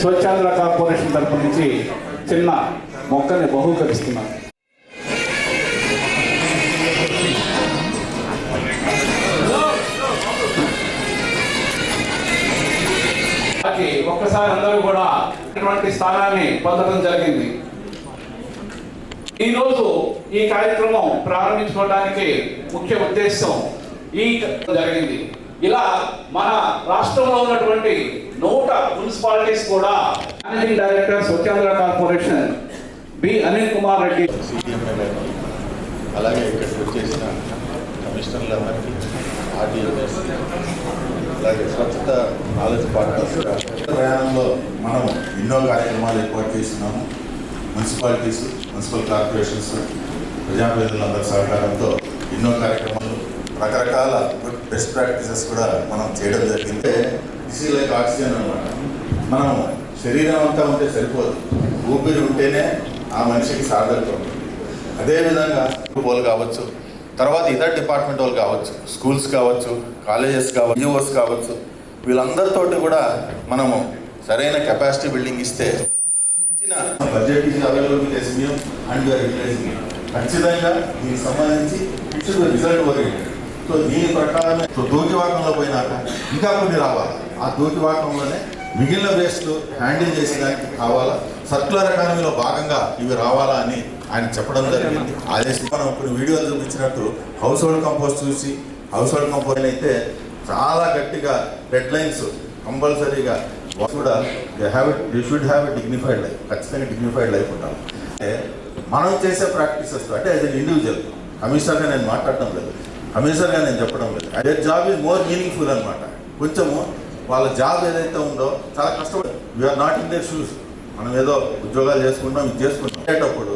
Swachhandhra corporation తరపు నుంచి చిన్న మొక్కని బహూకరిస్తున్నారు. ఒక్కసారి అందరూ కూడా ఇటువంటి స్థానాన్ని పొందడం జరిగింది. ఈరోజు ఈ కార్యక్రమం ప్రారంభించుకోవడానికి ముఖ్య ఉద్దేశం ఈ జరిగింది. ఇలా మన రాష్ట్రంలో ఉన్నటువంటి 100 మున్సిపాలిటీస్ కూడా managing director Swachhandhra corporation B Anil Kumar Reddy, అలాగే ఇక్కడికి వచ్చేసిన కమిషనర్లందరికీ, ఆర్డీఓ, అలాగే స్వచ్ఛత నాలెడ్జ్ పార్ట్నర్స్గా ప్రయాణంలో మనం ఎన్నో కార్యక్రమాలు ఏర్పాటు చేస్తున్నాము. మున్సిపాలిటీస్, మున్సిపల్ కార్పొరేషన్స్, ప్రజాప్రతినిధులందరి సహకారంతో ఎన్నో కార్యక్రమాలు, రకరకాల బెస్ట్ ప్రాక్టీసెస్ కూడా మనం చేయడం జరిగింది. దిస్ ఈజ్ లైక్ ఆక్సిజన్ అన్నమాట. మనం శరీరం అంతా ఉంటే సరిపోదు, ఊపిరి ఉంటేనే ఆ మనిషికి సార్థకం ఉంటుంది. అదేవిధంగా వాళ్ళు కావచ్చు, తర్వాత ఇతర డిపార్ట్మెంట్ వాళ్ళు కావచ్చు, స్కూల్స్ కావచ్చు, కాలేజెస్ కావచ్చు, యూవర్స్ కావచ్చు, వీళ్ళందరితోటి కూడా మనము సరైన కెపాసిటీ బిల్డింగ్ ఇస్తే ఇచ్చిన budget is available with SBM and you're utilising it. ఖచ్చితంగా దీనికి సంబంధించి ఇట్స్ రిజల్ట్ ఓరియంటెడ్. సో దీని ప్రకారమే దూకివాకంలో పోయినాక ఇంకా కొన్ని రావాలి. ఆ దూకివాకంలోనే మిగిలిన వేస్ట్ హ్యాండిల్ చేసేదానికి కావాలా, సర్క్యులర్ ఎకానమీలో భాగంగా ఇవి రావాలా అని ఆయన చెప్పడం జరిగింది. అదే మనం కొన్ని వీడియోలు చూపించినట్టు హౌస్ హోల్డ్ కంపోస్ట్ చూసి, హౌస్ హోల్డ్ కంపోస్ట్ అయితే చాలా గట్టిగా డెడ్ లైన్స్ కంపల్సరీగా కూడా they should have a dignified life. ఖచ్చితంగా డిగ్నిఫైడ్ లైఫ్ ఉండాలి. అంటే మనం చేసే ప్రాక్టీసెస్ అంటే యాజ్ ఎన్ ఇండివిజువల్, కమిషనర్గా నేను మాట్లాడటం లేదు, కమిషనర్గా నేను చెప్పడం లేదు. అదే జాబ్ ఈజ్ మోర్ మీనింగ్ఫుల్ అనమాట. కొంచెము వాళ్ళ జాబ్ ఏదైతే ఉందో చాలా కష్టపడి, we're not in their shoes. మనం ఏదో ఉద్యోగాలు చేసుకుంటాం, ఇది చేసుకుంటాం అనేటప్పుడు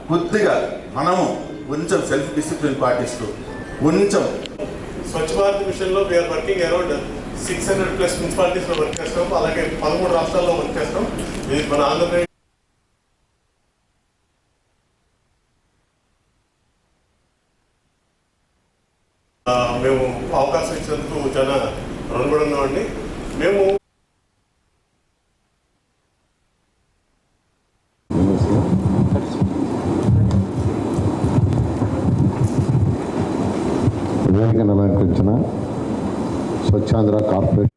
కొద్దిగా మనము కొంచెం సెల్ఫ్ డిసిప్లిన్ పాటిస్తూ కొంచెం స్వచ్ఛ భారత్ మిషన్లో వీఆర్ వర్కింగ్ అరౌండ్ 600+ మున్సిపాలిటీస్లో వర్క్ చేస్తాం. అలాగే 13 రాష్ట్రాల్లో వర్క్ చేస్తాం. మన ఆంధ్రప్రదేశ్ మేము అవకాశం ఇచ్చినందుకు చాలా రుణపడి ఉన్నామండి. మేము అలంకరించిన స్వచ్ఛాంధ్ర కార్పొరేషన్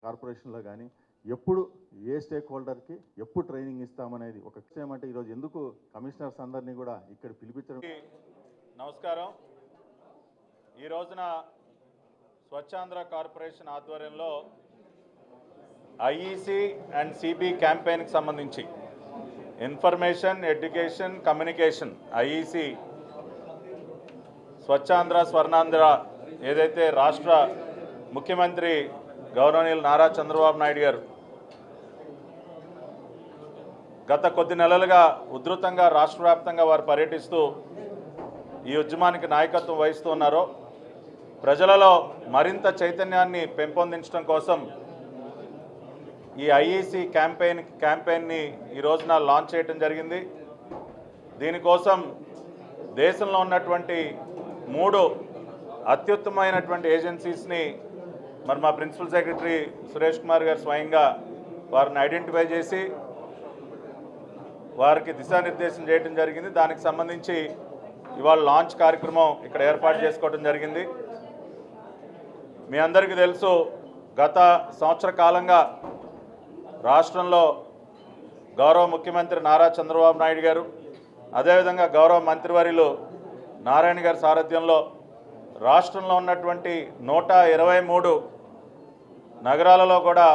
కార్పొరేషన్లో కానీ ఎప్పుడు ఏ స్టేక్ హోల్డర్కి ఎప్పుడు ట్రైనింగ్ ఇస్తామనేది ఒక విషయం. అంటే ఈరోజు ఎందుకు కమిషనర్స్ అందరినీ కూడా ఇక్కడ పిలిపించడం. నమస్కారం. ఈ రోజున స్వచ్ఛాంధ్ర కార్పొరేషన్ ఆధ్వర్యంలో ఐఈసి అండ్ సిబి క్యాంపెయిన్కి సంబంధించి information, education, communication, IEC Swachhandhra Swarnandhra ఏదైతే రాష్ట్ర ముఖ్యమంత్రి గౌరవనీయులు నారా చంద్రబాబు నాయుడు గారు గత కొద్ది నెలలుగా ఉధృతంగా రాష్ట్ర వ్యాప్తంగా వారు పర్యటిస్తూ ఈ ఉద్యమానికి నాయకత్వం వహిస్తూ ఉన్నారో, ప్రజలలో మరింత చైతన్యాన్ని పెంపొందించడం కోసం ఈ ఐఈసి క్యాంపెయిన్ని ఈ రోజున లాంచ్ చేయడం జరిగింది. దీనికోసం దేశంలో ఉన్నటువంటి 3 అత్యుత్తమైనటువంటి ఏజెన్సీస్ని మరి మా ప్రిన్సిపల్ సెక్రటరీ సురేష్ కుమార్ గారు స్వయంగా వారిని ఐడెంటిఫై చేసి వారికి దిశానిర్దేశం చేయడం జరిగింది. దానికి సంబంధించి ఇవాళ లాంచ్ కార్యక్రమం ఇక్కడ ఏర్పాటు చేసుకోవడం జరిగింది. మీ అందరికీ తెలుసు, గత సంవత్సర కాలంగా రాష్ట్రంలో గౌరవ ముఖ్యమంత్రి నారా చంద్రబాబు నాయుడు గారు, అదేవిధంగా గౌరవ మంత్రివర్యులు నారాయణ గారి సారథ్యంలో రాష్ట్రంలో ఉన్నటువంటి 123 నగరాలలో కూడా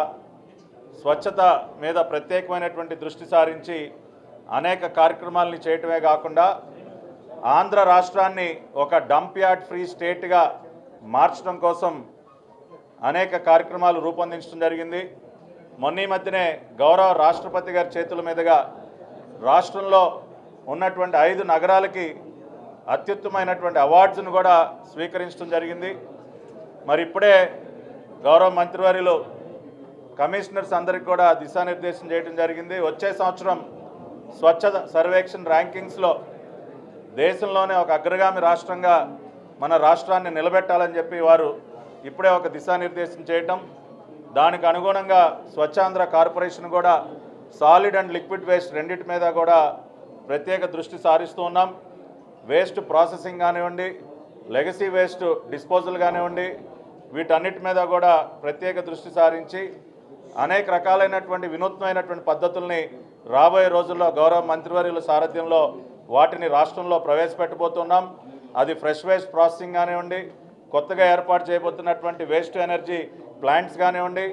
స్వచ్ఛత మీద ప్రత్యేకమైనటువంటి దృష్టి సారించి అనేక కార్యక్రమాలని చేయటమే కాకుండా ఆంధ్ర రాష్ట్రాన్ని ఒక డంప్ యార్డ్ ఫ్రీ స్టేట్గా మార్చడం కోసం అనేక కార్యక్రమాలు రూపొందించడం జరిగింది. మొన్న ఈ మధ్యనే గౌరవ రాష్ట్రపతి గారి చేతుల మీదుగా రాష్ట్రంలో ఉన్నటువంటి 5 నగరాలకి అత్యుత్తమైనటువంటి అవార్డ్స్ను కూడా స్వీకరించడం జరిగింది. మరి ఇప్పుడే గౌరవ మంత్రివర్యులు కమిషనర్స్ అందరికీ కూడా దిశానిర్దేశం చేయడం జరిగింది. వచ్చే సంవత్సరం స్వచ్ఛత సర్వేక్షణ్ ర్యాంకింగ్స్లో దేశంలోనే ఒక అగ్రగామి రాష్ట్రంగా మన రాష్ట్రాన్ని నిలబెట్టాలని చెప్పి వారు ఇప్పుడే ఒక దిశానిర్దేశం చేయటం, దానికి అనుగుణంగా స్వచ్ఛాంధ్ర కార్పొరేషన్ కూడా సాలిడ్ అండ్ లిక్విడ్ వేస్ట్ రెండింటి మీద కూడా ప్రత్యేక దృష్టి సారిస్తూ ఉన్నాం. వేస్ట్ ప్రాసెసింగ్ కానివ్వండి, లెగసీ వేస్ట్ డిస్పోజల్ కానివ్వండి, వీటన్నిటి మీద కూడా ప్రత్యేక దృష్టి సారించి అనేక రకాలైనటువంటి వినూత్నమైనటువంటి పద్ధతుల్ని రాబోయే రోజుల్లో గౌరవ మంత్రివర్యుల సారథ్యంలో వాటిని రాష్ట్రంలో ప్రవేశపెట్టబోతున్నాం. అది ఫ్రెష్ వేస్ట్ ప్రాసెసింగ్ కానివ్వండి, కొత్తగా ఏర్పాటు చేయబోతున్నటువంటి వేస్ట్ ఎనర్జీ ప్లాంట్స్ కానివ్వండి,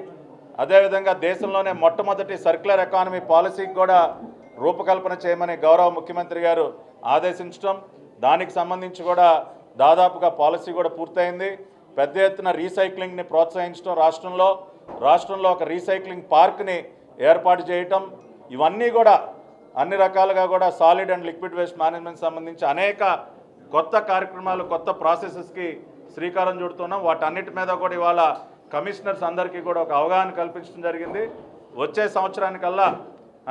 అదేవిధంగా దేశంలోనే మొట్టమొదటి సర్క్యులర్ ఎకానమీ పాలసీకి కూడా రూపకల్పన చేయమని గౌరవ ముఖ్యమంత్రి గారు ఆదేశించడం, దానికి సంబంధించి కూడా దాదాపుగా పాలసీ కూడా పూర్తయింది. పెద్ద ఎత్తున రీసైక్లింగ్ని ప్రోత్సహించడం, రాష్ట్రంలో ఒక రీసైక్లింగ్ పార్క్ని ఏర్పాటు చేయటం, ఇవన్నీ కూడా అన్ని రకాలుగా కూడా solid and liquid waste management సంబంధించి అనేక కొత్త కార్యక్రమాలు, కొత్త ప్రాసెసెస్కి శ్రీకారం చుడుతున్నాం. వాటన్నిటి మీద కూడా ఇవాళ కమిషనర్స్ అందరికీ కూడా ఒక అవగాహన కల్పించడం జరిగింది. వచ్చే సంవత్సరానికల్లా,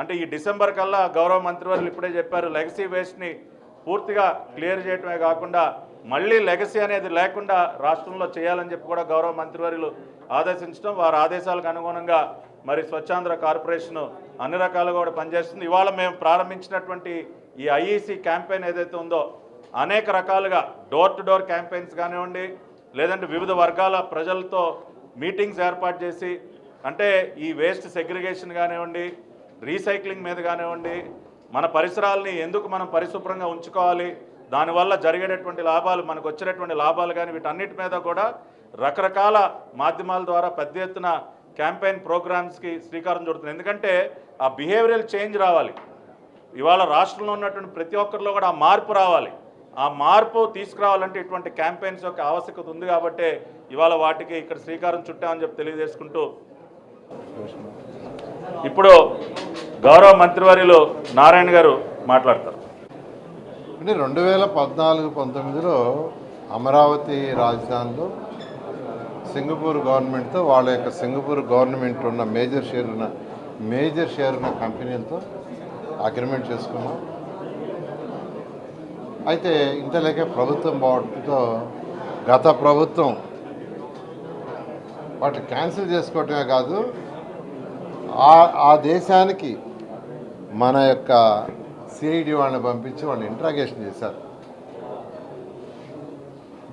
అంటే ఈ డిసెంబర్ కల్లా గౌరవ మంత్రివర్యులు ఇప్పుడే చెప్పారు, లెగసీ వేస్ట్ని పూర్తిగా క్లియర్ చేయటమే కాకుండా మళ్ళీ లెగసీ అనేది లేకుండా రాష్ట్రంలో చేయాలని చెప్పి కూడా గౌరవ మంత్రివర్యులు ఆదేశించడం, వారి ఆదేశాలకు అనుగుణంగా మరి స్వచ్ఛాంధ్ర కార్పొరేషన్ అన్ని రకాలుగా కూడా పనిచేస్తుంది. ఇవాళ మేము ప్రారంభించినటువంటి ఈ ఐఈసీ క్యాంపెయిన్ ఏదైతే ఉందో అనేక రకాలుగా డోర్ టు డోర్ క్యాంపెయిన్స్ కానివ్వండి, లేదంటే వివిధ వర్గాల ప్రజలతో మీటింగ్స్ ఏర్పాటు చేసి, అంటే ఈ వేస్ట్ సెగ్రిగేషన్ కానివ్వండి, రీసైక్లింగ్ మీద కానివ్వండి, మన పరిసరాలని ఎందుకు మనం పరిశుభ్రంగా ఉంచుకోవాలి, దానివల్ల జరిగేటటువంటి లాభాలు, మనకు వచ్చేటటువంటి లాభాలు కానీ, వీటన్నిటి మీద కూడా రకరకాల మాధ్యమాల ద్వారా పెద్ద ఎత్తున క్యాంపెయిన్ ప్రోగ్రామ్స్కి శ్రీకారం చుడుతుంది. ఎందుకంటే ఆ బిహేవియరల్ చేంజ్ రావాలి. ఇవాళ రాష్ట్రంలో ఉన్నటువంటి ప్రతి ఒక్కరిలో కూడా ఆ మార్పు రావాలి. ఆ మార్పు తీసుకురావాలంటే ఇటువంటి క్యాంపెయిన్స్ యొక్క ఆవశ్యకత ఉంది. కాబట్టి ఇవాళ వాటికి ఇక్కడ శ్రీకారం చుట్టామని చెప్పి తెలియజేసుకుంటూ, ఇప్పుడు గౌరవ మంత్రివర్యులు నారాయణ గారు మాట్లాడతారు. అంటే 2014-19లో అమరావతి రాజధానిలో సింగపూర్ గవర్నమెంట్తో వాళ్ళ యొక్క సింగపూర్ గవర్నమెంట్ ఉన్న మేజర్ షేర్ ఉన్న కంపెనీలతో అగ్రిమెంట్ చేసుకున్నాం. అయితే ఇంతలేకే ప్రభుత్వం బావడంతో గత ప్రభుత్వం వాటిని క్యాన్సిల్ చేసుకోవటమే కాదు, ఆ దేశానికి మన యొక్క సిఐడి వాళ్ళని పంపించి వాళ్ళని ఇంట్రాగేషన్ చేశారు.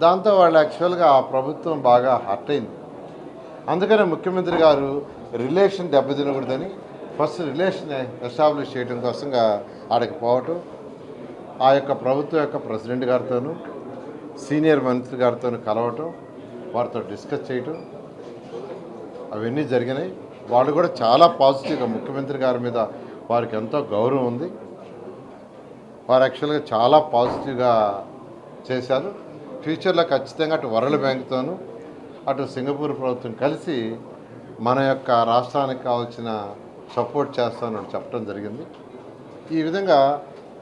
దాంతో వాళ్ళు యాక్చువల్గా ఆ ప్రభుత్వం బాగా హర్ట్ అయింది. అందుకనే ముఖ్యమంత్రి గారు రిలేషన్ దెబ్బతినకూడదని ఫస్ట్ రిలేషన్ ఎస్టాబ్లిష్ చేయడం కోసంగా ఆడికి పోవటం, ఆ యొక్క ప్రభుత్వం యొక్క ప్రెసిడెంట్ గారితోనూ సీనియర్ మంత్రి గారితోనూ కలవటం, వారితో డిస్కస్ చేయటం, అవన్నీ జరిగినాయి. వాళ్ళు కూడా చాలా పాజిటివ్గా ముఖ్యమంత్రి గారి మీద వారికి ఎంతో గౌరవం ఉంది. వారు యాక్చువల్గా చాలా పాజిటివ్గా చేశారు. ఫ్యూచర్లో ఖచ్చితంగా అటు వరల్డ్ బ్యాంక్తోనూ అటు సింగపూర్ ప్రభుత్వం కలిసి మన యొక్క రాష్ట్రానికి కావాల్సిన సపోర్ట్ చేస్తామని చెప్పడం జరిగింది. ఈ విధంగా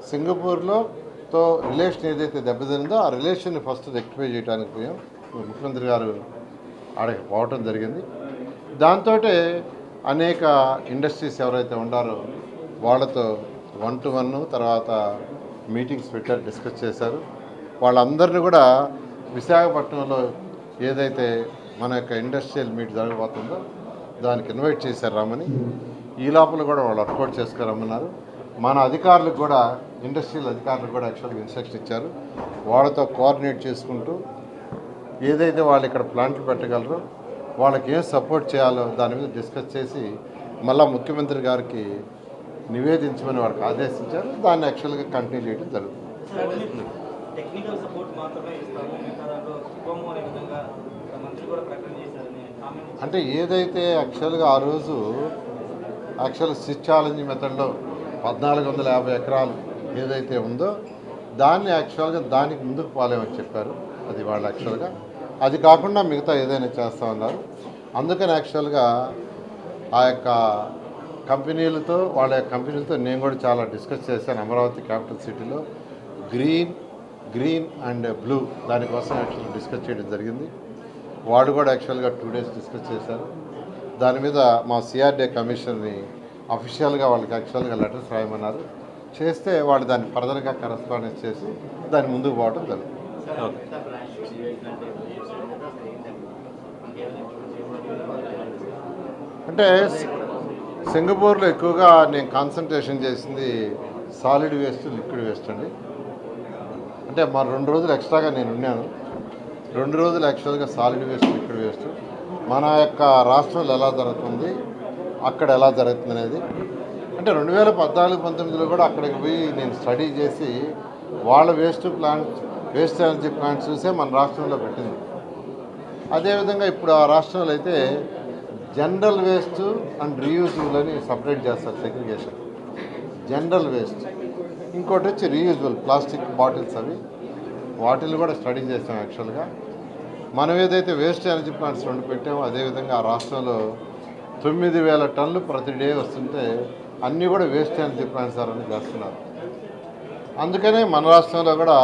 సింగపూర్తో రిలేషన్ ఏదైతే దెబ్బతిందో ఆ రిలేషన్ని ఫస్ట్ రెక్టిఫై చేయడానికి పోయాం. ముఖ్యమంత్రి గారు ఆడకి పోవటం జరిగింది. దాంతో అనేక ఇండస్ట్రీస్ ఎవరైతే ఉండారో వాళ్ళతో 1-to-1, తర్వాత మీటింగ్స్ పెట్టారు, డిస్కస్ చేశారు. వాళ్ళందరినీ కూడా విశాఖపట్నంలో ఏదైతే మన యొక్క ఇండస్ట్రియల్ మీట్ జరగబోతుందో దానికి ఇన్వైట్ చేశారు రమ్మని. ఈ లోపల కూడా వాళ్ళు వర్కౌట్ చేసుకురమ్మన్నారు. మన అధికారులకు కూడా, ఇండస్ట్రియల్ అధికారులకు కూడా యాక్చువల్గా ఇన్స్ట్రక్షన్ ఇచ్చారు. వాళ్ళతో కోఆర్డినేట్ చేసుకుంటూ ఏదైతే వాళ్ళు ఇక్కడ ప్లాంట్లు పెట్టగలరో వాళ్ళకి ఏం సపోర్ట్ చేయాలో దాని మీద డిస్కస్ చేసి మళ్ళీ ముఖ్యమంత్రి గారికి నివేదించమని వాళ్ళకి ఆదేశించారు. దాన్ని యాక్చువల్గా కంటిన్యూ చేయడం జరుగుతుంది. టెక్నికల్ సపోర్ట్ మాత్రమే ఇస్తాము, మిగతా దాంట్లో ఇవ్వము అనే విధంగా మంత్రి కూడా ప్రకటన చేశారని కామెంట్. అంటే ఏదైతే యాక్చువల్గా ఆ రోజు స్విచ్ ఛాలెంజ్ మెథడ్లో 1450 ఎకరాలు ఏదైతే ఉందో దాన్ని యాక్చువల్గా దానికి ముందుకు పోలేమని చెప్పారు. అది వాళ్ళు యాక్చువల్గా అది కాకుండా మిగతా ఏదైనా చేస్తామన్నారు. అందుకని యాక్చువల్గా ఆ యొక్క కంపెనీలతో వాళ్ళ యొక్క కంపెనీలతో నేను కూడా చాలా డిస్కస్ చేశాను. అమరావతి క్యాపిటల్ సిటీలో గ్రీన్ అండ్ బ్లూ దానికోసం యాక్చువల్గా డిస్కస్ చేయడం జరిగింది. వాడు కూడా యాక్చువల్గా 2 days డిస్కస్ చేశారు. దాని మీద మా సిఆర్డీఏ కమిషన్ని అఫీషియల్గా వాళ్ళకి యాక్చువల్గా లెటర్స్ రాయమన్నారు. చేస్తే వాళ్ళు దాన్ని ఫర్దర్గా కరెస్పాండెన్స్ చేసి దాని ముందుకు పోవడం జరుగుతుంది. అంటే సింగపూర్లో ఎక్కువగా నేను కాన్సన్ట్రేషన్ చేసింది సాలిడ్ వేస్ట్, లిక్విడ్ వేస్ట్ అండి. అంటే మా 2 రోజులు ఎక్స్ట్రాగా నేను ఉన్నాను. 2 రోజులు యాక్చువల్గా సాలిడ్ వేస్ట్, లిక్విడ్ వేస్ట్ మన యొక్క రాష్ట్రంలో ఎలా జరుగుతుంది, అక్కడ ఎలా జరుగుతుంది అనేది. అంటే 2014-19లో కూడా అక్కడికి పోయి నేను స్టడీ చేసి వాళ్ళ వేస్ట్ ఎనర్జీ ప్లాంట్స్ చూసే మన రాష్ట్రంలో పెట్టింది. అదేవిధంగా ఇప్పుడు ఆ రాష్ట్రంలో అయితే జనరల్ వేస్ట్ అండ్ రీయూజబుల్ అని సపరేట్ చేస్తారు, సెగ్రిగేషన్. జనరల్ వేస్ట్, ఇంకోటి వచ్చి రీయూజబుల్ ప్లాస్టిక్ బాటిల్స్, అవి వాటిని కూడా స్టడీ చేస్తాం. యాక్చువల్గా మనం ఏదైతే వేస్ట్ ఎనర్జీ ప్లాంట్స్ 2 పెట్టామో అదేవిధంగా ఆ రాష్ట్రంలో 9000 టన్నులు ప్రతి డే వస్తుంటే అన్నీ కూడా వేస్ట్ ఎనర్జీ ప్లాంట్స్ అని చేస్తున్నారు. అందుకనే మన రాష్ట్రంలో కూడా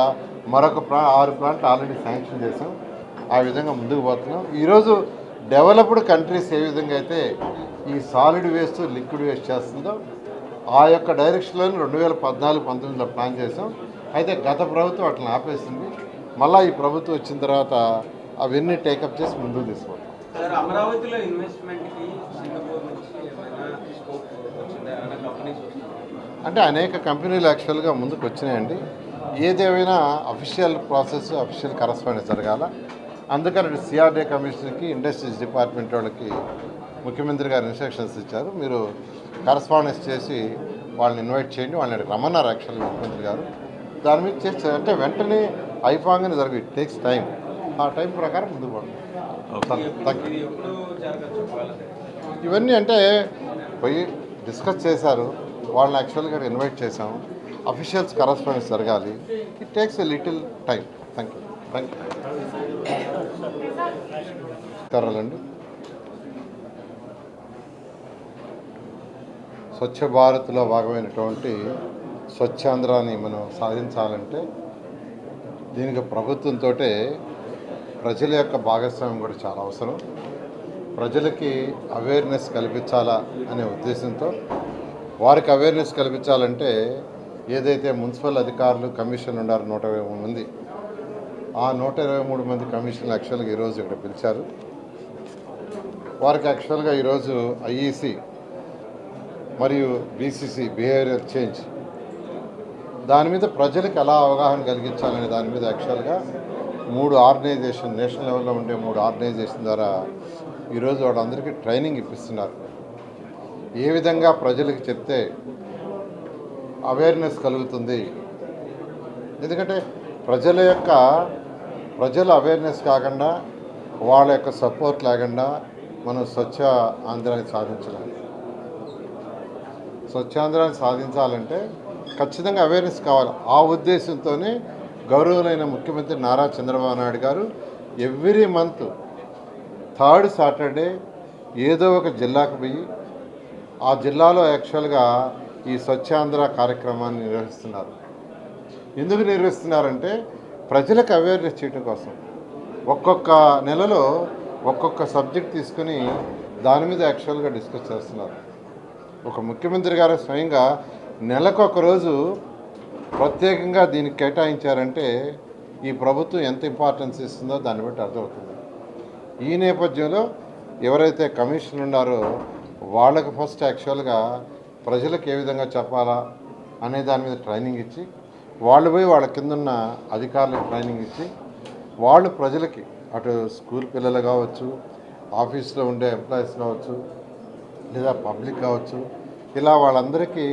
మరొక 6 ప్లాంట్లు ఆల్రెడీ శాంక్షన్ చేసాం. ఆ విధంగా ముందుకు పోతున్నాం. ఈరోజు డెవలప్డ్ కంట్రీస్ ఏ విధంగా అయితే ఈ సాలిడ్ వేస్ట్, లిక్విడ్ వేస్ట్ చేస్తుందో ఆ యొక్క డైరెక్షన్లో 2014-19లో ప్లాన్ చేసాం. అయితే గత ప్రభుత్వం అట్లా ఆపేసింది. మళ్ళీ ఈ ప్రభుత్వం వచ్చిన తర్వాత అవన్నీ టేకప్ చేసి ముందుకు తీసుకుంటాం. సార్, అమరావతిలో ఇన్వెస్ట్మెంట్కి సింగపూర్ నుంచి ఏమైనా స్కోప్ వచ్చిందా? ఏమైనా కంపెనీస్ వస్తున్నాయి? అంటే అనేక కంపెనీలు యాక్చువల్గా ముందుకు వచ్చినాయండి. ఏదేమైనా అఫీషియల్ ప్రాసెస్, అఫీషియల్ కరస్పాండెన్స్ జరగాల. అందుకని సిఆర్డీఏ కమిషనర్కి, ఇండస్ట్రీస్ డిపార్ట్మెంట్ వాళ్ళకి ముఖ్యమంత్రి గారు ఇన్స్ట్రక్షన్స్ ఇచ్చారు. మీరు కరస్పాండెన్స్ చేసి వాళ్ళని ఇన్వైట్ చేయండి, వాళ్ళని రమ్మన్నారు యాక్చువల్గా ముఖ్యమంత్రి గారు. దాని మీద చేస్తే అంటే వెంటనే అయిపోగానే జరగదు, ఇట్ టేక్స్ టైం. ఆ టైం ప్రకారం ముందుకు పోవడం. ఇవన్నీ అంటే పోయి డిస్కస్ చేశారు, వాళ్ళని యాక్చువల్గా ఇన్వైట్ చేశాము. అఫీషియల్స్ కరస్పాండెన్స్ జరగాలి. It takes a little time. Thank you. అండి, స్వచ్ఛ భారత్లో భాగమైనటువంటి స్వచ్ఛాంధ్రాన్ని మనం సాధించాలంటే దీనికి ప్రభుత్వంతో ప్రజల యొక్క భాగస్వామ్యం కూడా చాలా అవసరం. ప్రజలకి అవేర్నెస్ కల్పించాలా అనే ఉద్దేశంతో వారికి అవేర్నెస్ కల్పించాలంటే ఏదైతే మున్సిపల్ అధికారులు కమిషన్ ఉన్నారు 123 మంది, ఆ 123 మంది కమిషన్లు యాక్చువల్గా ఈరోజు ఇక్కడ పిలిచారు. వారికి యాక్చువల్గా ఈరోజు ఐఈసి మరియు బీసీసీ బిహేవియర్ చేంజ్ దాని మీద ప్రజలకు ఎలా అవగాహన కలిగించాలనే దాని మీద యాక్చువల్గా 3 ఆర్గనైజేషన్, నేషనల్ లెవెల్లో ఉండే 3 ఆర్గనైజేషన్ ద్వారా ఈరోజు వాళ్ళందరికీ ట్రైనింగ్ ఇప్పిస్తున్నారు. ఏ విధంగా ప్రజలకు చెప్తే అవేర్నెస్ కలుగుతుంది. ఎందుకంటే ప్రజల అవేర్నెస్ కాకుండా వాళ్ళ యొక్క సపోర్ట్ లేకుండా మనం స్వచ్ఛ ఆంధ్రాన్ని సాధించలేము. స్వచ్ఛాంధ్రాన్ని సాధించాలంటే ఖచ్చితంగా అవేర్నెస్ కావాలి. ఆ ఉద్దేశంతోనే గౌరవులైన ముఖ్యమంత్రి నారా చంద్రబాబు నాయుడు గారు ఎవ్రీ మంత్ 3rd సాటర్డే ఏదో ఒక జిల్లాకు పోయి ఆ జిల్లాలో యాక్చువల్గా ఈ స్వచ్ఛాంధ్ర కార్యక్రమాన్ని నిర్వహిస్తున్నారు. ఎందుకు నిర్వహిస్తున్నారంటే ప్రజలకు అవేర్నెస్ చేయడం కోసం. ఒక్కొక్క నెలలో ఒక్కొక్క సబ్జెక్ట్ తీసుకుని దాని మీద యాక్చువల్గా డిస్కస్ చేస్తున్నారు. ఒక ముఖ్యమంత్రి గారు స్వయంగా నెలకు 1 రోజు ప్రత్యేకంగా దీనికి కేటాయించారంటే ఈ ప్రభుత్వం ఎంత ఇంపార్టెన్స్ ఇస్తుందో దాన్ని బట్టి అర్థమవుతుంది. ఈ నేపథ్యంలో ఎవరైతే కమిషన్ ఉన్నారో వాళ్ళకి ఫస్ట్ యాక్చువల్గా ప్రజలకు ఏ విధంగా చెప్పాలా అనే దాని మీద ట్రైనింగ్ ఇచ్చి, వాళ్ళు పోయి వాళ్ళ కింద ఉన్న అధికారులకు ట్రైనింగ్ ఇచ్చి, వాళ్ళు ప్రజలకి అటు స్కూల్ పిల్లలు కావచ్చు, ఆఫీస్లో ఉండే ఎంప్లాయీస్ కావచ్చు, లేదా పబ్లిక్ కావచ్చు, ఇలా వాళ్ళందరికీ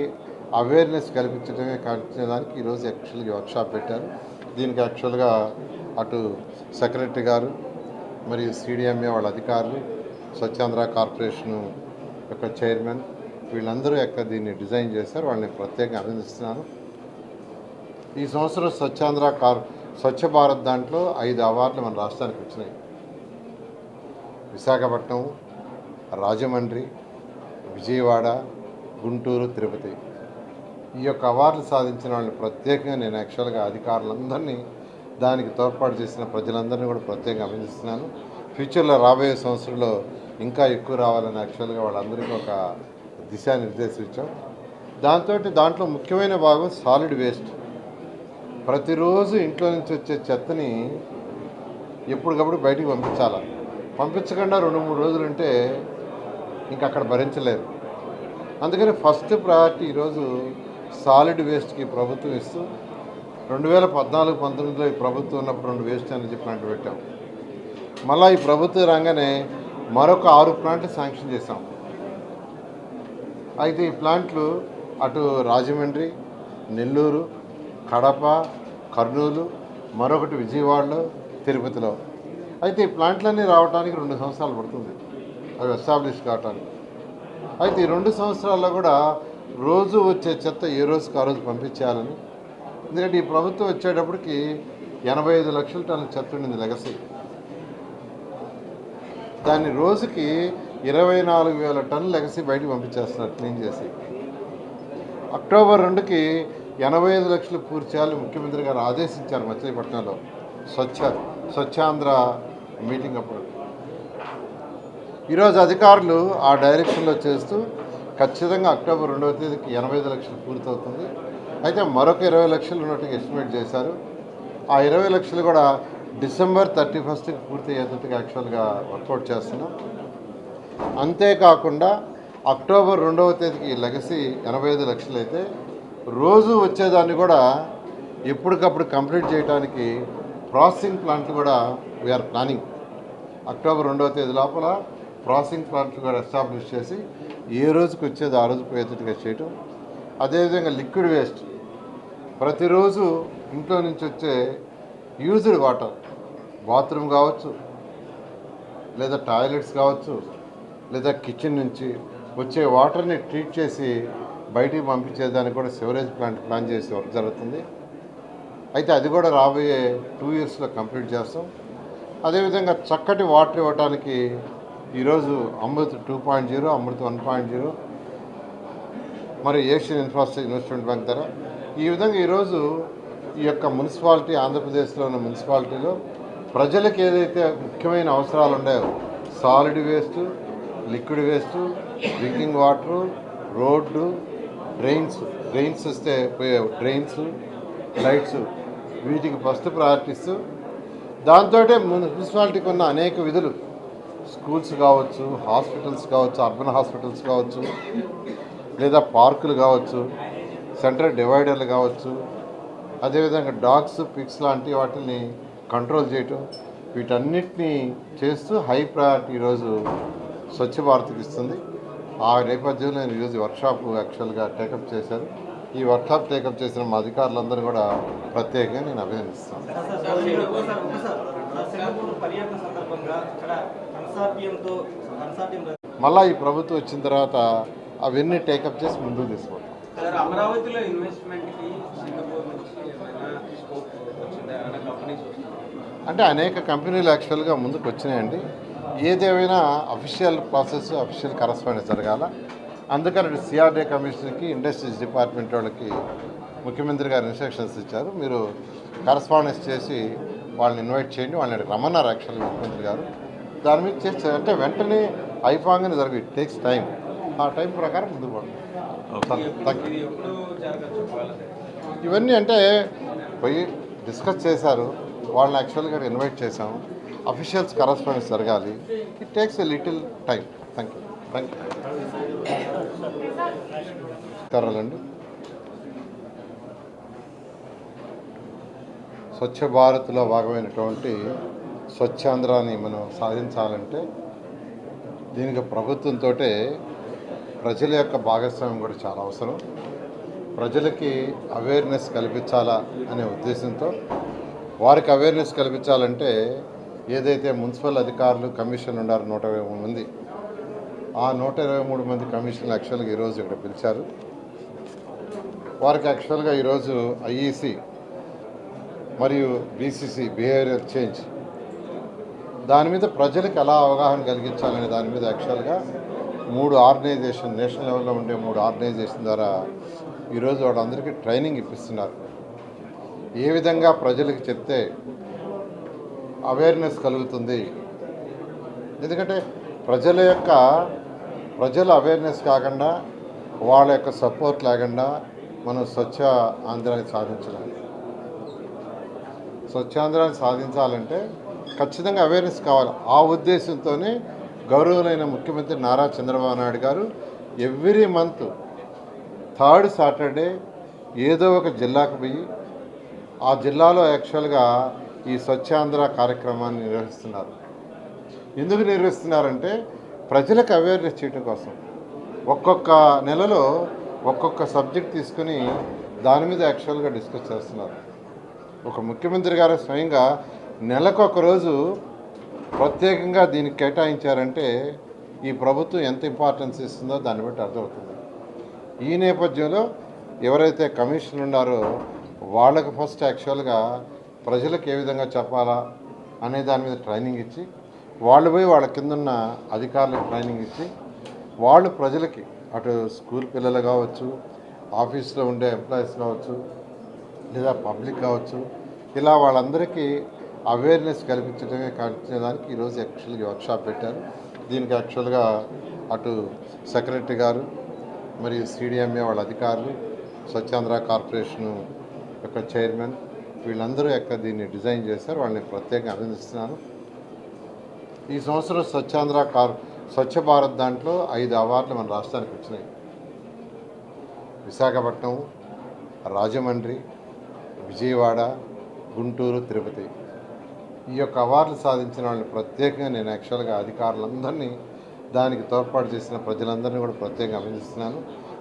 అవేర్నెస్ కల్పించడానికి ఈరోజు యాక్చువల్గా వర్క్షాప్ పెట్టారు. దీనికి యాక్చువల్గా అటు సెక్రటరీ గారు మరియు సిడిఎంఏ వాళ్ళ అధికారులు, స్వచ్ఛాంధ్ర కార్పొరేషను యొక్క చైర్మన్, వీళ్ళందరూ దీన్ని డిజైన్ చేశారు. వాళ్ళని ప్రత్యేకంగా అభినందిస్తున్నాను. ఈ సంవత్సరం స్వచ్ఛ భారత్ దాంట్లో 5 అవార్డులు మన రాష్ట్రానికి వచ్చినాయి. విశాఖపట్నం, రాజమండ్రి, విజయవాడ, గుంటూరు, తిరుపతి. ఈ యొక్క అవార్డులు సాధించిన వాళ్ళని ప్రత్యేకంగా నేను యాక్చువల్గా అధికారులందరినీ, దానికి తోడ్పాటు చేసిన ప్రజలందరినీ కూడా ప్రత్యేకంగా అభినందిస్తున్నాను. ఫ్యూచర్లో రాబోయే సంవత్సరంలో ఇంకా ఎక్కువ రావాలని యాక్చువల్గా వాళ్ళందరికీ ఒక దిశానిర్దేశం ఇచ్చాం. దాంట్లో ముఖ్యమైన భాగం సాలిడ్ వేస్ట్. ప్రతిరోజు ఇంట్లో నుంచి వచ్చే చెత్తని ఎప్పటికప్పుడు బయటికి పంపించాలి. పంపించకుండా 2-3 రోజులు ఉంటే ఇంక అక్కడ భరించలేరు. అందుకని ఫస్ట్ ప్రయారిటీ ఈరోజు సాలిడ్ వేస్ట్కి ప్రభుత్వం ఇస్తూ 2014-19లో ఈ ప్రభుత్వం ఉన్నప్పుడు 2 వేస్ట్ ఎనర్జీ ప్లాంట్లు పెట్టాం. మళ్ళీ ఈ ప్రభుత్వం రాగానే మరొక 6 ప్లాంట్లు శాంక్షన్ చేశాం. అయితే ఈ ప్లాంట్లు అటు రాజమండ్రి, నెల్లూరు, కడప, కర్నూలు, మరొకటి విజయవాడలో, తిరుపతిలో. అయితే ఈ ప్లాంట్లన్నీ రావడానికి 2 సంవత్సరాలు పడుతుంది అవి ఎస్టాబ్లిష్ కావడానికి. అయితే ఈ 2 సంవత్సరాల్లో కూడా రోజు వచ్చే చెత్త ఏ రోజుకి ఆ రోజు పంపించేయాలని, ఎందుకంటే ఈ ప్రభుత్వం వచ్చేటప్పటికి 85 లక్షల టన్నుల చెత్త ఉండింది లెగసీ. దాన్ని రోజుకి 24,000 టన్నుల లెగసీ బయటకు పంపించేస్తున్నారు క్లీన్ చేసి. అక్టోబర్ 2కి 85 లక్షలు పూర్తి చేయాలని ముఖ్యమంత్రి గారు ఆదేశించారు మచిలీపట్నంలో స్వచ్ఛాంధ్ర మీటింగ్ అప్పుడు. ఈరోజు అధికారులు ఆ డైరెక్షన్లో చేస్తూ ఖచ్చితంగా అక్టోబర్ 2వ తేదీకి 85 లక్షలు పూర్తవుతుంది. అయితే మరొక 20 లక్షలు ఉన్నట్టుగా ఎస్టిమేట్ చేశారు. ఆ 20 లక్షలు కూడా డిసెంబర్ 31కి పూర్తి అయ్యేటట్టుగా యాక్చువల్గా వర్కౌట్ చేస్తున్నాం. అంతేకాకుండా అక్టోబర్ 2వ తేదీకి లెగసీ 85 లక్షలు అయితే రోజు వచ్చేదాన్ని కూడా ఎప్పటికప్పుడు కంప్లీట్ చేయడానికి ప్రాసెసింగ్ ప్లాంట్లు కూడా వీఆర్ ప్లానింగ్. అక్టోబర్ 2వ తేదీ లోపల ప్రాసెసింగ్ ప్లాంట్లు కూడా ఎస్టాబ్లిష్ చేసి ఏ రోజుకి వచ్చేది ఆ రోజు పోయేటట్టుగా చేయటం. అదేవిధంగా లిక్విడ్ వేస్ట్ ప్రతిరోజు ఇంట్లో నుంచి వచ్చే యూజ్డ్ వాటర్, బాత్రూమ్ కావచ్చు, లేదా టాయిలెట్స్ కావచ్చు, లేదా కిచెన్ నుంచి వచ్చే వాటర్ని ట్రీట్ చేసి బయటికి పంపించేదానికి కూడా సివరేజ్ ప్లాంట్ ప్లాన్ చేసి వర్క్ జరుగుతుంది. అయితే అది కూడా రాబోయే 2 ఇయర్స్లో కంప్లీట్ చేస్తాం. అదేవిధంగా చక్కటి వాటర్ ఇవ్వడానికి ఈరోజు అమృత్ 2.0, అమృత్ 1.0, మరి ఏషియన్ ఇన్ఫ్రాస్ట్రక్చర్ ఇన్వెస్ట్మెంట్ బ్యాంక్ ద్వారా ఈ విధంగా ఈరోజు ఈ యొక్క మున్సిపాలిటీ, ఆంధ్రప్రదేశ్లో ఉన్న మున్సిపాలిటీలో ప్రజలకు ఏదైతే ముఖ్యమైన అవసరాలు ఉన్నాయో solid waste, liquid waste, drinking water, road, drains వస్తే డ్రైన్స్, లైట్స్, వీటికి ఫస్ట్ ప్రయారిటీస్తూ దాంతో మున్సిపాలిటీకి ఉన్న అనేక విధులు, స్కూల్స్ కావచ్చు, హాస్పిటల్స్ కావచ్చు, అర్బన్ హాస్పిటల్స్ కావచ్చు, లేదా పార్కులు కావచ్చు, సెంట్రల్ డివైడర్లు కావచ్చు, అదేవిధంగా డాగ్స్, పిగ్స్ లాంటి వాటిని కంట్రోల్ చేయటం, వీటన్నిటినీ చేస్తూ హై ప్రయారిటీ ఈరోజు స్వచ్ఛ భారత్కి ఇస్తుంది. ఆ నేపథ్యంలో నేను ఈరోజు వర్క్షాప్ యాక్చువల్గా టేకప్ చేశాను. ఈ వర్క్షాప్ టేకప్ చేసిన మా అధికారులందరూ కూడా ప్రత్యేకంగా నేను అభినందిస్తాను. మళ్ళీ ఈ ప్రభుత్వం వచ్చిన తర్వాత అవన్నీ టేకప్ చేసి ముందుకు తీసుకుంటాం. అమరావతిలో ఇన్వెస్ట్మెంట్కి సింగపూర్ నుంచి ఏమైనా స్కోప్ వచ్చిందా? ఏమైనా కంపెనీస్ వస్తున్నాయి? అంటే అనేక కంపెనీలు యాక్చువల్గా ముందుకు వచ్చినాయండి. ఏదేమైనా అఫీషియల్ ప్రాసెస్, అఫీషియల్ కరస్పాండెన్స్ జరగాల. అందుకని సిఆర్డీ కమిషన్కి, ఇండస్ట్రీస్ డిపార్ట్మెంట్ వాళ్ళకి ముఖ్యమంత్రి గారు ఇన్స్ట్రక్షన్స్ ఇచ్చారు. మీరు కరస్పాండెన్స్ చేసి వాళ్ళని ఇన్వైట్ చేయండి, వాళ్ళని రమ్మన్నారు యాక్చువల్గా ముఖ్యమంత్రి గారు. దాని మీద చేస్తే అంటే వెంటనే అయిపోగానే జరగదు, ఇట్ టేక్స్ టైం. ఆ టైం ప్రకారం ముందుకు పడుతుంది. Thank you. సపోర్ట్ జరగచ్చు వాళ్ళకి? ఇవన్నీ అంటే పోయి డిస్కస్ చేశారు, వాళ్ళని యాక్చువల్గా ఇన్వైట్ చేశాము. అఫీషియల్స్ కరస్పాండెన్స్ జరగాలి. It takes a little time. Thank you. నమస్కారాలండి. స్వచ్ఛ భారత్లో భాగమైనటువంటి స్వచ్ఛాంధ్రాన్ని మనం సాధించాలంటే దీనికి ప్రభుత్వంతో ప్రజల యొక్క భాగస్వామ్యం కూడా చాలా అవసరం. ప్రజలకి అవేర్నెస్ కల్పించాలా అనే ఉద్దేశంతో వారికి అవేర్నెస్ కల్పించాలంటే ఏదైతే మున్సిపల్ అధికారులు కమిషన్ ఉన్నారు 123 మంది, ఆ 123 మంది కమిషన్లు యాక్చువల్గా ఈరోజు ఇక్కడ పిలిచారు. వారికి యాక్చువల్గా ఈరోజు ఐఈసి మరియు బీసీసీ బిహేవియర్ చేంజ్ దాని మీద ప్రజలకు ఎలా అవగాహన కలిగించాలనే దాని మీద యాక్చువల్గా 3 ఆర్గనైజేషన్, నేషనల్ లెవెల్లో ఉండే 3 ఆర్గనైజేషన్ ద్వారా ఈరోజు వాళ్ళందరికీ ట్రైనింగ్ ఇప్పిస్తున్నారు. ఏ విధంగా ప్రజలకు చెప్తే అవేర్నెస్ కలుగుతుంది. ఎందుకంటే ప్రజల అవేర్నెస్ కాకుండా వాళ్ళ యొక్క సపోర్ట్ లేకుండా మనం స్వచ్ఛ ఆంధ్రాన్ని సాధించలేము. స్వచ్ఛాంధ్రాన్ని సాధించాలంటే ఖచ్చితంగా అవేర్నెస్ కావాలి. ఆ ఉద్దేశంతోనే గౌరవులైన ముఖ్యమంత్రి నారా చంద్రబాబు నాయుడు గారు ఎవ్రీ మంత్ 3rd సాటర్డే ఏదో ఒక జిల్లాకు పోయి ఆ జిల్లాలో యాక్చువల్గా ఈ స్వచ్ఛాంధ్ర కార్యక్రమాన్ని నిర్వహిస్తున్నారు. ఎందుకు నిర్వహిస్తున్నారంటే ప్రజలకు అవేర్నెస్ చేయడం కోసం. ఒక్కొక్క నెలలో ఒక్కొక్క సబ్జెక్ట్ తీసుకుని దాని మీద యాక్చువల్గా డిస్కస్ చేస్తున్నారు. ఒక ముఖ్యమంత్రి గారు స్వయంగా నెలకు ఒక రోజు ప్రత్యేకంగా దీనికి కేటాయించారంటే ఈ ప్రభుత్వం ఎంత ఇంపార్టెన్స్ ఇస్తుందో దాన్ని బట్టి అర్థమవుతుంది. ఈ నేపథ్యంలో ఎవరైతే కమిషన్ ఉన్నారో వాళ్ళకు ఫస్ట్ యాక్చువల్గా ప్రజలకు ఏ విధంగా చెప్పాలా అనే దాని మీద ట్రైనింగ్ ఇచ్చి, వాళ్ళు పోయి వాళ్ళ కిందున్న అధికారులకు ట్రైనింగ్ ఇచ్చి, వాళ్ళు ప్రజలకి అటు స్కూల్ పిల్లలు కావచ్చు, ఆఫీస్లో ఉండే ఎంప్లాయీస్ కావచ్చు, లేదా పబ్లిక్ కావచ్చు, ఇలా వాళ్ళందరికీ అవేర్నెస్ కల్పించడానికి ఈరోజు యాక్చువల్గా వర్క్షాప్ పెట్టారు. దీనికి యాక్చువల్గా అటు సెక్రటరీ గారు మరియు సిడిఎంఏ వాళ్ళ అధికారులు, స్వచ్ఛాంధ్ర కార్పొరేషన్ యొక్క చైర్మన్, వీళ్ళందరూ యొక్క దీన్ని డిజైన్ చేశారు. వాళ్ళని ప్రత్యేకంగా అభినందిస్తున్నాను. ఈ సంవత్సరం స్వచ్ఛ భారత్ దాంట్లో 5 అవార్డులు మన రాష్ట్రానికి వచ్చినాయి. విశాఖపట్నం, రాజమండ్రి, విజయవాడ, గుంటూరు, తిరుపతి. ఈ యొక్క అవార్డులు సాధించిన వాళ్ళని ప్రత్యేకంగా నేను యాక్చువల్గా అధికారులందరినీ, దానికి తోడ్పాటు చేసిన ప్రజలందరినీ కూడా ప్రత్యేకంగా అభినందిస్తున్నాను.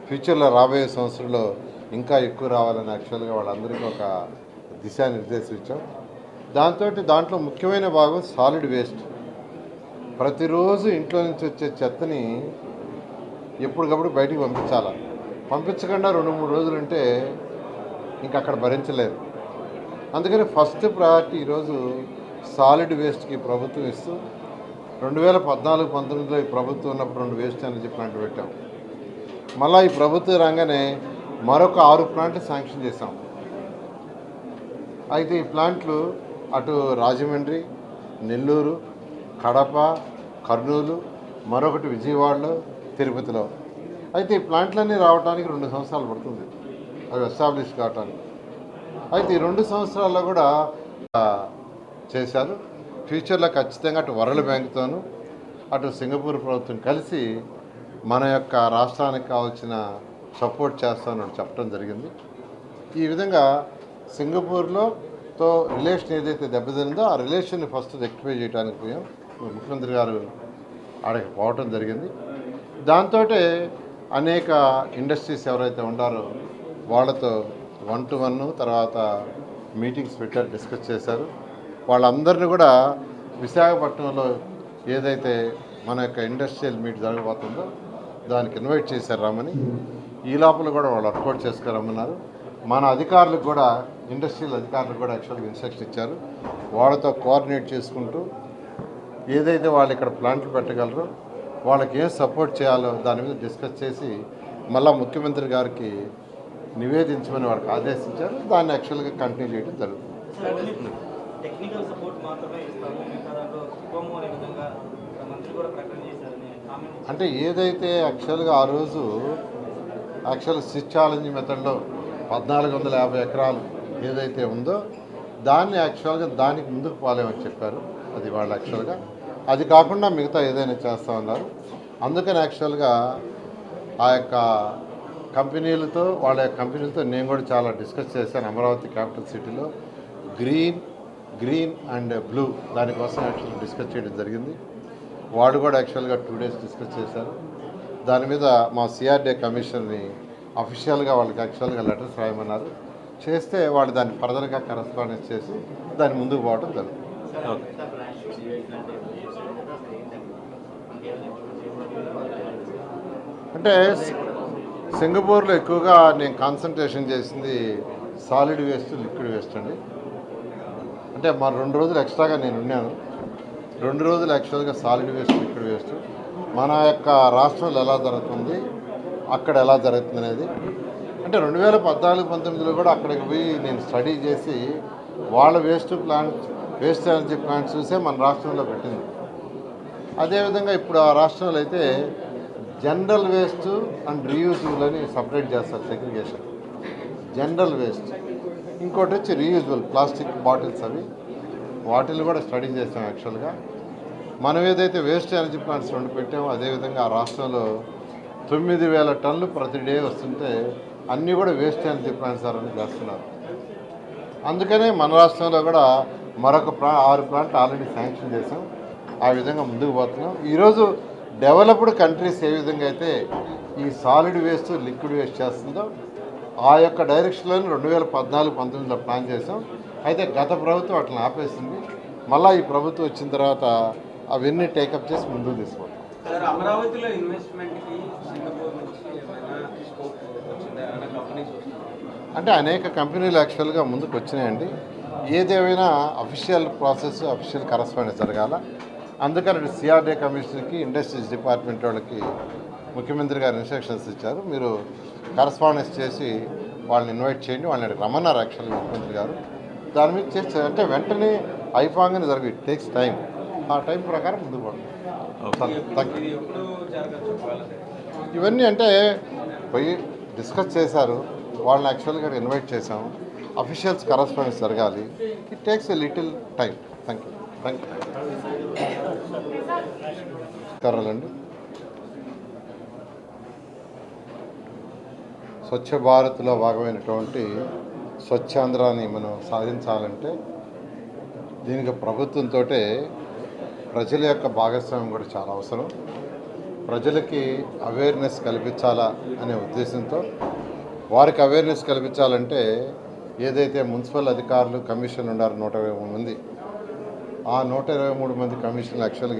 ఫ్యూచర్లో రాబోయే సంవత్సరంలో ఇంకా ఎక్కువ రావాలని యాక్చువల్గా వాళ్ళందరికీ ఒక దిశానిర్దేశం ఇచ్చాం. దాంట్లో ముఖ్యమైన భాగం సాలిడ్ వేస్ట్. ప్రతిరోజు ఇంట్లో నుంచి వచ్చే చెత్తని ఎప్పటికప్పుడు బయటికి పంపించకుండా 2-3 రోజులు ఉంటే ఇంకా అక్కడ భరించలేరు. అందుకని ఫస్ట్ ప్రయారిటీ ఈరోజు సాలిడ్ వేస్ట్కి ప్రభుత్వం ఇస్తూ 2014-19లో ఈ ప్రభుత్వం ఉన్నప్పుడు 2 వేస్ట్ ఎనర్జీ ప్లాంట్ పెట్టాం. మళ్ళీ ఈ ప్రభుత్వం రాగానే మరొక 6 ప్లాంట్లు శాంక్షన్ చేశాం. అయితే ఈ ప్లాంట్లు అటు రాజమండ్రి, నెల్లూరు, కడప, కర్నూలు, మరొకటి విజయవాడలో, తిరుపతిలో. అయితే ఈ ప్లాంట్లన్నీ రావడానికి 2 సంవత్సరాలు పడుతుంది అవి ఎస్టాబ్లిష్ కావడానికి. అయితే ఈ 2 సంవత్సరాల్లో కూడా చేశారు. ఫ్యూచర్లో ఖచ్చితంగా అటు వరల్డ్ బ్యాంక్తోనూ అటు సింగపూర్ ప్రభుత్వం కలిసి మన యొక్క రాష్ట్రానికి కావాల్సిన సపోర్ట్ చేస్తామని చెప్పడం జరిగింది. ఈ విధంగా సింగపూర్తో రిలేషన్ ఏదైతే దెబ్బతిందో ఆ రిలేషన్ని ఫస్ట్ రెక్టిఫై చేయడానికి పోయాం. ముఖ్యమంత్రి గారు ఆడకి పోవటం జరిగింది. దాంతో అనేక ఇండస్ట్రీస్ ఎవరైతే ఉండారో వాళ్ళతో 1-to-1 తర్వాత మీటింగ్స్ పెట్టారు, డిస్కస్ చేశారు. వాళ్ళందరినీ కూడా విశాఖపట్నంలో ఏదైతే మన యొక్క ఇండస్ట్రియల్ మీట్ జరగబోతుందో దానికి ఇన్వైట్ చేశారు రమ్మని. ఈ లోపల కూడా వాళ్ళు వర్కౌట్ చేసుకురమ్మన్నారు. మన అధికారులకు కూడా, ఇండస్ట్రియల్ అధికారులకు కూడా యాక్చువల్గా ఇన్స్ట్రక్షన్ ఇచ్చారు. వాళ్ళతో కోఆర్డినేట్ చేసుకుంటూ ఏదైతే వాళ్ళు ఇక్కడ ప్లాంట్లు పెట్టగలరో వాళ్ళకి ఏం సపోర్ట్ చేయాలో దాని మీద డిస్కస్ చేసి మళ్ళీ ముఖ్యమంత్రి గారికి నివేదించమని వాళ్ళకి ఆదేశించారు. దాన్ని యాక్చువల్గా కంటిన్యూ చేయడం జరుగుతుంది. టెక్నికల్ సపోర్ట్ మాత్రమే ఇస్తాము, అనే విధంగా మంత్రి కూడా ప్రకటన చేశారని అంటే ఏదైతే యాక్చువల్గా ఆ రోజు యాక్చువల్ స్విచ్ ఛాలెంజ్ మెథడ్లో 1450 ఎకరాలు ఏదైతే ఉందో దాన్ని యాక్చువల్గా దానికి ముందుకు పోలేమని చెప్పారు. అది వాళ్ళు యాక్చువల్గా అది కాకుండా మిగతా ఏదైనా చేస్తూ ఉన్నారు. అందుకని యాక్చువల్గా ఆ యొక్క కంపెనీలతో వాళ్ళ కంపెనీలతో నేను కూడా చాలా డిస్కస్ చేశాను. అమరావతి క్యాపిటల్ సిటీలో గ్రీన్ అండ్ బ్లూ దానికోసం యాక్చువల్గా డిస్కస్ చేయడం జరిగింది. వాళ్ళు కూడా యాక్చువల్గా 2 days డిస్కస్ చేశారు. దాని మీద మా సిఆర్డే కమిషన్ని అఫీషియల్గా వాళ్ళకి యాక్చువల్గా లెటర్స్ రాయమన్నారు. చేస్తే వాళ్ళు దాన్ని ఫర్దర్గా కరెస్పాండెన్స్ చేసి దాన్ని ముందుకు పోవడం జరుగుతుంది. అంటే సింగపూర్లో ఎక్కువగా నేను కాన్సన్ట్రేషన్ చేసింది సాలిడ్ వేస్ట్, లిక్విడ్ వేస్ట్ అండి. అంటే మా 2 రోజులు ఎక్స్ట్రాగా నేను ఉన్నాను. 2 రోజులు యాక్చువల్గా సాలిడ్ వేస్ట్, లిక్విడ్ వేస్ట్ మన యొక్క రాష్ట్రంలో ఎలా జరుగుతుంది, అక్కడ ఎలా జరుగుతుంది అనేది. అంటే 2014-19లో కూడా అక్కడికి పోయి నేను స్టడీ చేసి వాళ్ళ వేస్ట్ ఎనర్జీ ప్లాంట్స్ చూసే మన రాష్ట్రంలో పెట్టింది. అదేవిధంగా ఇప్పుడు ఆ రాష్ట్రంలో అయితే జనరల్ వేస్ట్ అండ్ రీయూజబుల్ అని సపరేట్ చేస్తారు, సెగ్రిగేషన్. జనరల్ వేస్ట్, ఇంకోటి వచ్చి రీయూజబుల్ ప్లాస్టిక్ బాటిల్స్, అవి వాటిని కూడా స్టడీ చేస్తాం. యాక్చువల్గా మనం ఏదైతే వేస్ట్ ఎనర్జీ ప్లాంట్స్ 2 పెట్టామో అదేవిధంగా ఆ రాష్ట్రంలో 9000 టన్నులు ప్రతి డే వస్తుంటే అన్నీ కూడా వేస్ట్ ఎనర్జీ ప్లాంట్స్ అని చేస్తున్నారు. అందుకనే మన రాష్ట్రంలో కూడా మరొక 6 ప్లాంట్లు ఆల్రెడీ శాంక్షన్ చేసాం. ఆ విధంగా ముందుకు పోతున్నాం. ఈరోజు డెవలప్డ్ కంట్రీస్ ఏ విధంగా అయితే ఈ సాలిడ్ వేస్ట్, లిక్విడ్ వేస్ట్ చేస్తుందో ఆ యొక్క డైరెక్షన్లో 2014-19లో ప్లాన్ చేసాం. అయితే గత ప్రభుత్వం అట్లా ఆపేసింది. మళ్ళీ ఈ ప్రభుత్వం వచ్చిన తర్వాత అవన్నీ టేకప్ చేసి ముందుకు తీసుకుంటాం. సార్, అమరావతిలో ఇన్వెస్ట్మెంట్కి సింగపూర్ నుంచి ఏమైనా స్కోప్ వచ్చిందా? ఏమైనా కంపెనీస్ వస్తున్నాయి? అంటే అనేక కంపెనీలు యాక్చువల్గా ముందుకు వచ్చినాయండి. ఏదేమైనా అఫీషియల్ ప్రాసెస్, అఫీషియల్ కరస్పాండెన్స్ జరగాల. అందుకని సిఆర్డే కమిషన్కి, ఇండస్ట్రీస్ డిపార్ట్మెంట్ వాళ్ళకి ముఖ్యమంత్రి గారు ఇన్స్ట్రక్షన్స్ ఇచ్చారు. మీరు కరస్పాండెన్స్ చేసి వాళ్ళని ఇన్వైట్ చేయండి, వాళ్ళని రమ్మన్నారు యాక్చువల్గా ముఖ్యమంత్రి గారు. దాని మీద చేస్తే అంటే వెంటనే అయిపోగానే జరగదు, ఇట్ టేక్స్ టైం. ఆ టైం ప్రకారం ముందుకు పోవడం. ఇవన్నీ అంటే పోయి డిస్కస్ చేశారు, వాళ్ళని యాక్చువల్గా ఇన్వైట్ చేశాము. అఫీషియల్స్ కరస్పాండెన్స్ జరగాలి. It takes a little time. Thank you. నమస్కారాలండి. స్వచ్ఛ భారత్లో భాగమైనటువంటి స్వచ్ఛాంధ్రాన్ని మనం సాధించాలంటే దీనికి ప్రభుత్వంతో ప్రజల యొక్క భాగస్వామ్యం కూడా చాలా అవసరం. ప్రజలకి అవేర్నెస్ కల్పించాలా అనే ఉద్దేశంతో వారికి అవేర్నెస్ కల్పించాలంటే ఏదైతే మున్సిపల్ అధికారులు కమిషన్ ఉన్నారు 123 మంది, ఆ 123 మంది కమిషన్లు యాక్చువల్గా